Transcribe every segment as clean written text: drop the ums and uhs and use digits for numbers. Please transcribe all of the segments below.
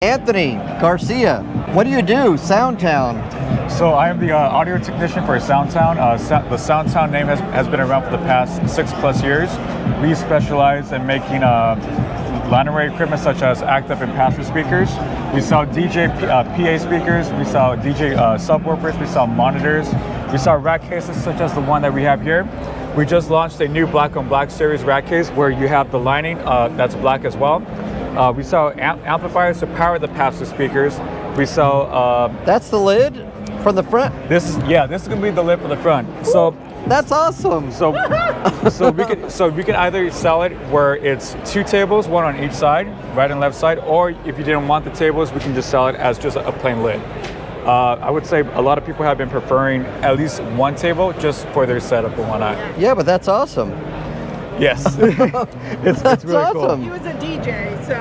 Anthony Garcia, what do you do? Soundtown. So I am the audio technician for Soundtown. The Soundtown name has been around for the past 6+ years. We specialize in making line array equipment such as active and passive speakers. We sell DJ PA speakers. We sell DJ subwoofers. We sell monitors. We sell rack cases such as the one that we have here. We just launched a new black on black series rack case where you have the lining that's black as well. We sell amplifiers to power the passive speakers. We sell. That's the lid from the front. This is gonna be the lid for the front. So that's awesome. So we can either sell it where it's 2 tables, one on each side, right and left side, or if you didn't want the tables, we can just sell it as just a plain lid. I would say a lot of people have been preferring at least 1 table just for their setup and whatnot. Yeah, but that's awesome. Yes, it's really awesome. cool. He was a DJ, so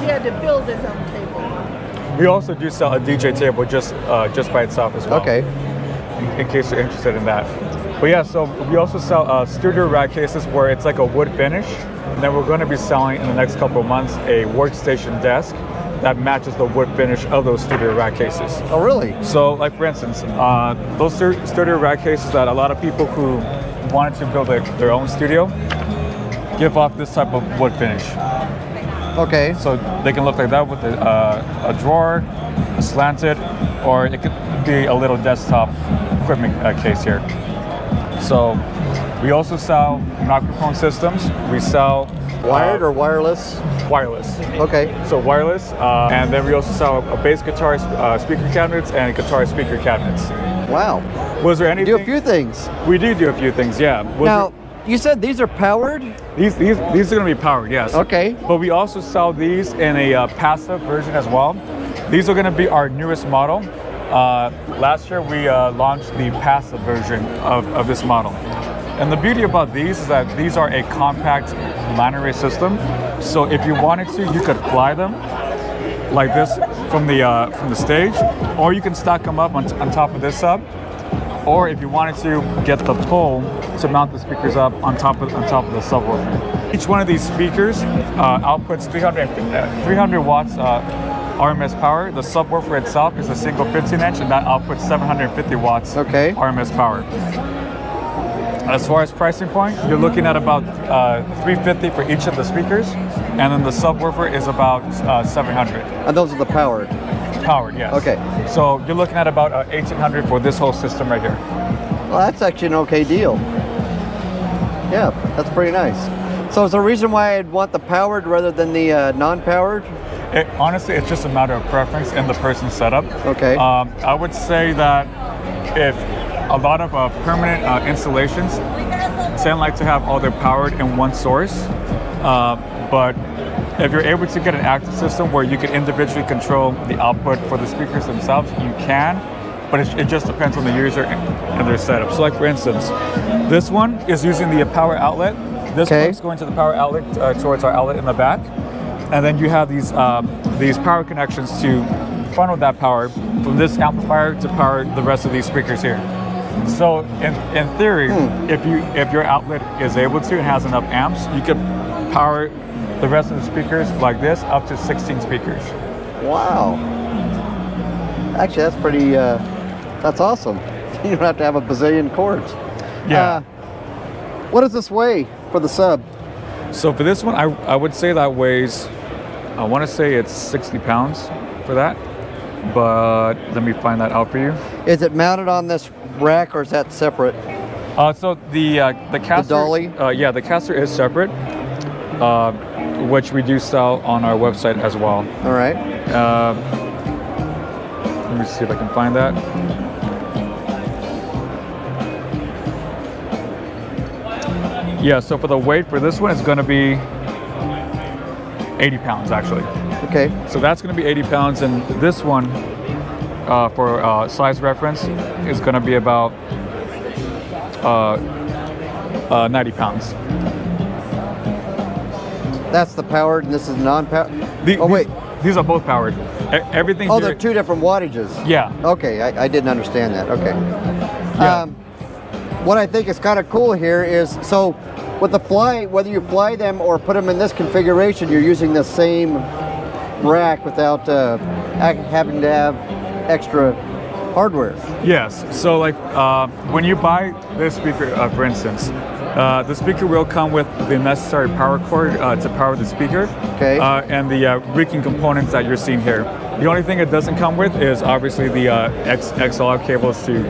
he had to build his own table. We also do sell a DJ table just by itself as well. Okay. In case you're interested in that. But yeah, so we also sell studio rack cases where it's like a wood finish. And then we're going to be selling in the next couple of months a workstation desk that matches the wood finish of those studio rack cases. Oh, really? So, like for instance, those studio rack cases that a lot of people who wanted to build their own studio give off this type of wood finish. Okay. So they can look like that with a drawer, a slanted, or it could be a little desktop equipment case here. So we also sell microphone systems. We sell wired or wireless? Wireless. Okay. So wireless, and then we also sell a bass guitar speaker cabinets and guitar speaker cabinets. Wow. Was there anything? Do a few things. We do a few things, yeah. Now, you said these are powered? These are going to be powered, yes. Okay. But we also sell these in a passive version as well. These are going to be our newest model. Last year we launched the passive version of this model. And the beauty about these is that these are a compact line array system. So if you wanted to, you could fly them like this from the stage, or you can stack them up on top of this sub. Or if you wanted to get the pole to mount the speakers up on top of the subwoofer. Each one of these speakers outputs 300 watts RMS power. The subwoofer itself is a single 15-inch, and that outputs 750 watts RMS power. As far as pricing point, you're looking at about $350 for each of the speakers, and then the subwoofer is about $700. And those are the powered? Powered, yes. Okay. So you're looking at about $1,800 for this whole system right here. Well, that's actually an okay deal. Yeah, that's pretty nice. So is there a reason why I'd want the powered rather than the non-powered? Honestly, it's just a matter of preference and the person's setup. Okay. I would say that if a lot of permanent installations tend like to have all their powered in one source, but if you're able to get an active system where you can individually control the output for the speakers themselves, you can, but it just depends on the user and their setup. So like for instance, this one is using the power outlet. This one's going to the power outlet towards our outlet in the back. And then you have these power connections to funnel that power from this amplifier to power the rest of these speakers here. So in theory, if your outlet is able to and has enough amps, you could power the rest of the speakers like this up to 16 speakers. Wow. Actually, that's pretty, that's awesome. You don't have to have a bazillion cords. Yeah. What does this weigh for the sub? So for this one, I would say that weighs, I want to say it's 60 pounds for that, but let me find that out for you. Is it mounted on this rack or is that separate? So the caster, the dolly? Yeah, the caster is separate, which we do sell on our website as well. All right. Let me see if I can find that. Yeah, so for the weight for this one, it's going to be 80 pounds actually. Okay. So that's going to be 80 pounds, and this one, for size reference, is going to be about 90 pounds. That's the powered, and this is non-powered? These are both powered. Everything. Oh, they're 2 different wattages. Yeah. Okay, I didn't understand that. Okay. Yeah. What I think is kind of cool here is, so with the fly, whether you fly them or put them in this configuration, you're using the same rack without having to have extra hardware. Yes. So like when you buy this speaker, for instance, the speaker will come with the necessary power cord to power the speaker. Okay. And the rigging components that you're seeing here. The only thing it doesn't come with is obviously the XLR cables to,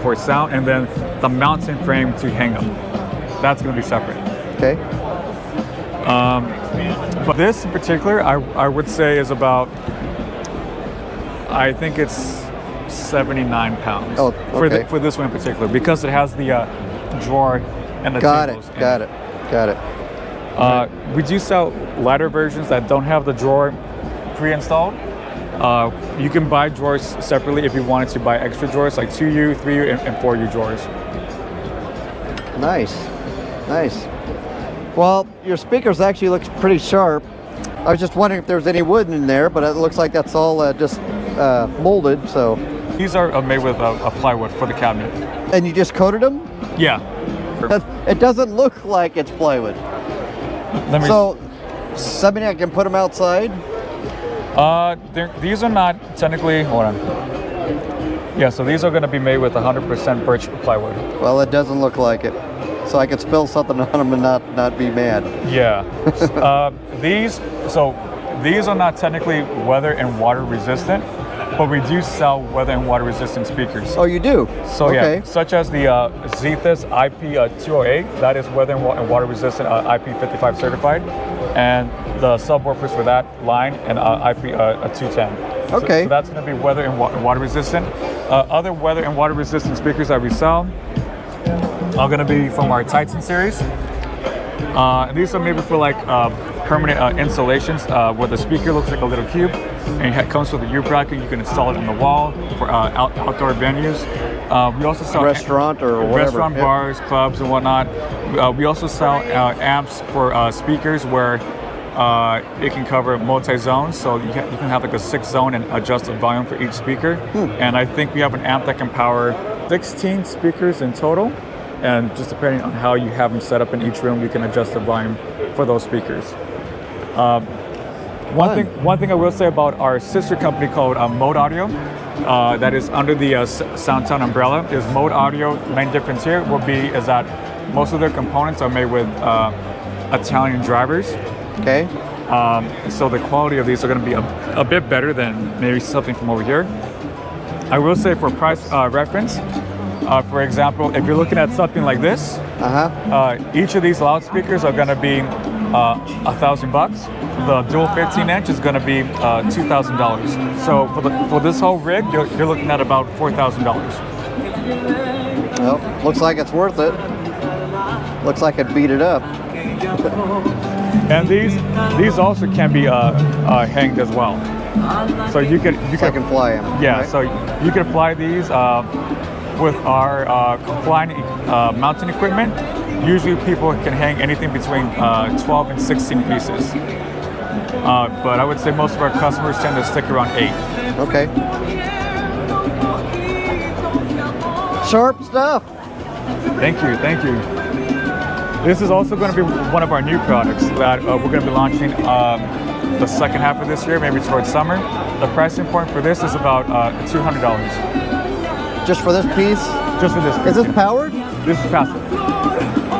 for sound, and then the mounting frame to hang them. That's going to be separate. Okay. But this in particular, I would say is about, I think it's 79 pounds. Oh, okay. For this one in particular, because it has the drawer and the tables. Got it. We do sell lighter versions that don't have the drawer pre-installed. You can buy drawers separately if you wanted to buy extra drawers, like 2U, 3U, and 4U drawers. Nice. Well, your speakers actually looks pretty sharp. I was just wondering if there's any wood in there, but it looks like that's all just molded. So these are made with a plywood for the cabinet. And you just coated them? Yeah. It doesn't look like it's plywood. So, I can put them outside? These are not technically, hold on. Yeah, so these are going to be made with 100% birch plywood. Well, it doesn't look like it. So I could spill something on them and not be mad. Yeah. These are not technically weather and water resistant, but we do sell weather and water resistant speakers. Oh, you do? So okay. Yeah, such as the Zethus IP208, that is weather and water resistant, IP55 certified, and the subwoofers for that line and IP210. Okay. So that's going to be weather and water resistant. Other weather and water resistant speakers that we sell are going to be from our Titan series. These are maybe for like permanent installations where the speaker looks like a little cube and it comes with a U bracket. You can install it on the wall for outdoor venues. We also sell restaurant or whatever. Restaurant, bars, clubs, and whatnot. We also sell amps for speakers where it can cover multi-zones, so you can have like a 6-zone and adjust the volume for each speaker. And I think we have an amp that can power 16 speakers in total. And just depending on how you have them set up in each room, you can adjust the volume for those speakers. One thing I will say about our sister company called Mode Audio, that is under the SoundTown umbrella, is Mode Audio. Main difference here is that most of their components are made with Italian drivers. Okay. So the quality of these are going to be a bit better than maybe something from over here. I will say for price reference, for example, if you're looking at something like this, each of these loudspeakers are going to be $1,000. The dual 15-inch is going to be $2,000. So for this whole rig, you're looking at about $4,000. Well, looks like it's worth it. Looks like it beat it up. And these also can be hanged as well. So you can fly them. Yeah. Right? So you can fly these with our flying mounting equipment. Usually people can hang anything between 12 and 16 pieces. But I would say most of our customers tend to stick around 8. Okay. Sharp stuff. Thank you. This is also going to be one of our new products that we're going to be launching the second half of this year, maybe towards summer. The pricing point for this is about $200. Just for this piece? Just for this piece. Is this powered? This is passive.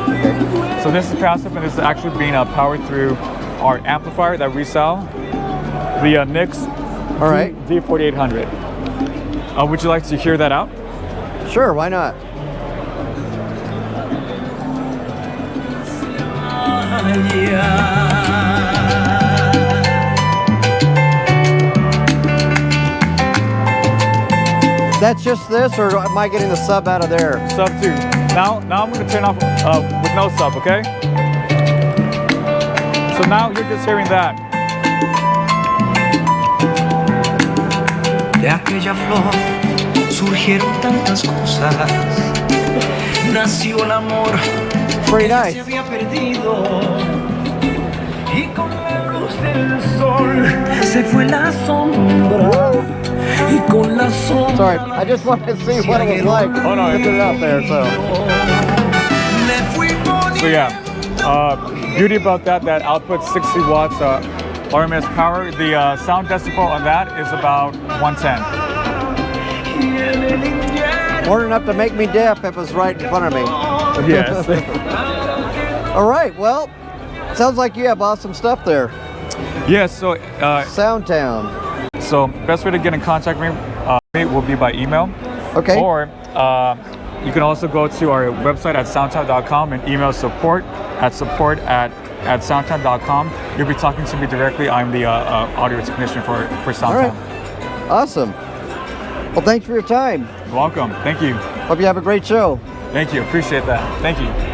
Okay. So this is passive, and this is actually being powered through our amplifier that we sell, the NIX D4800. Would you like to hear that out? Sure, why not? That's just this, or am I getting the sub out of there? Sub 2. Now I'm going to turn off with no sub, okay? So now you're just hearing that. De aquella flor surgieron tantas cosas. Nació el amor Pretty que nice. se había perdido. Y con la luz del sol se fue la sombra. Y con la sombra. Sorry, I just wanted to see what it was like. Oh no, Get it out there, so. So yeah, beauty about that outputs 60 watts RMS power. The sound decibel on that is about 110. More than enough to make me deaf if it was right in front of me. Yes. All right, well, sounds like you have awesome stuff there. Yes, so Soundtown. so best way to get in contact with me will be by email. Okay. Or you can also go to our website at soundtown.com and email support@soundtown.com. You'll be talking to me directly. I'm the audio technician for All Soundtown. right. Awesome. Well, thanks for your time. Welcome. Thank you. Hope you have a great show. Thank you. Appreciate that. Thank you.